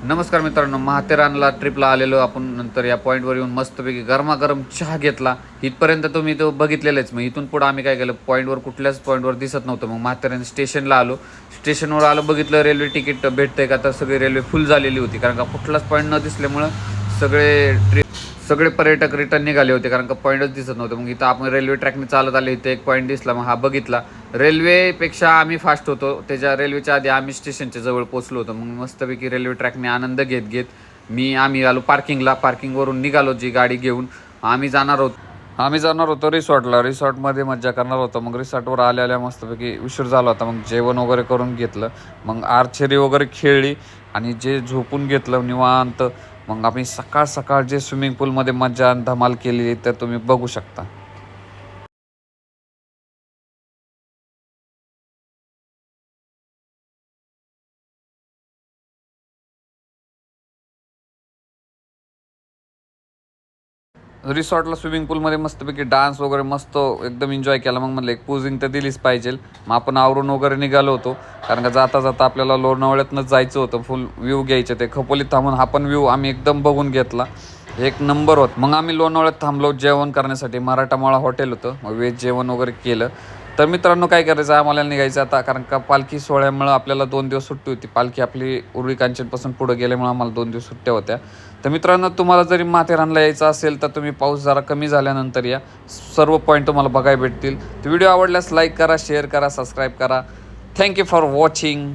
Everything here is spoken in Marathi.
नमस्कार मित्रांनो, माथेरानला ट्रिपला आलेलो आपण. नंतर या पॉईंटवर येऊन मस्तपैकी गरमागरम चहा घेतला. इथपर्यंत तुम्ही तो बघितलेलंच. मग इथून पुढं आम्ही काय केलं, पॉईंटवर कुठल्याच पॉईंटवर दिसत नव्हतं. मग माथेरान स्टेशनला आलो. स्टेशनवर आलो, बघितलं रेल्वे तिकीट भेटतंय का, तर सगळी रेल्वे फुल झालेली होती. कारण का कुठलाच पॉईंट न दिसल्यामुळं सगळे पर्यटक रिटर्न निघाले होते, कारण का पॉईंटच दिसत नव्हतं. मग इथं आपण रेल्वे ट्रॅकने चालत आले, इथे एक पॉईंट दिसला. मग हा बघितला. रेल्वेपेक्षा आम्ही फास्ट होतो. त्याच्या रेल्वेच्या आधी आम्ही स्टेशनच्या जवळ पोहोचलो होतो. मग मस्तपैकी रेल्वे ट्रॅकने आनंद घेत घेत आम्ही आलो पार्किंगला. पार्किंगवरून निघालो जी गाडी घेऊन. आम्ही जाणार होतो रिसॉर्टला. रिसॉर्टमध्ये मज्जा करणार होतो. मग रिसॉर्टवर आल्या मस्तपैकी उशीर झाला होता. मग जेवण वगैरे करून घेतलं. मग आर्चरी वगैरे खेळली आणि जे झोपून घेतलं निवांत. मग आम्ही सकाळ सकाळ जे स्विमिंग पूलमध्ये मज्जा आणि धमाल केली तर तुम्ही बघू शकता. रिसॉर्टला स्विमिंग पूलमध्ये मस्तपैकी डान्स वगैरे मस्त एकदम एन्जॉय केला. मग म्हणलं एक पोजिंग तर दिलीच पाहिजे. मग आपण आवरून वगैरे निघालो होतो, कारण का जाता जाता आपल्याला लोणावळ्यातनंच जायचं होतं. फुल व्ह्यू घ्यायचे ते खपोलीत थांबून हा पण व्ह्यू आम्ही एकदम बघून घेतला. एक नंबर होत. मग आम्ही लोणावळ्यात थांबलो जेवण करण्यासाठी. मराठामाळा हॉटेल होतं. मग व्हेज जेवण वगैरे केलं. तर मित्रांनो काय करायचं, आम्हाला निघायचं आता, कारण का पालखी सोहळ्यामुळं आपल्याला 2 दिवस सुट्टी होती. पालखी आपली उरुळी कांचनपासून पुढे गेल्यामुळे आम्हाला 2 दिवस सुट्ट्या होत्या. तर मित्रांनो, तुम्हाला जरी माथेरानला यायचं असेल तर तुम्ही पाऊस जरा कमी झाल्यानंतर या. सर्व पॉईंट तुम्हाला बघायला भेटतील. तर व्हिडिओ आवडल्यास लाईक करा, शेअर करा, सबस्क्राईब करा. Thank you for watching.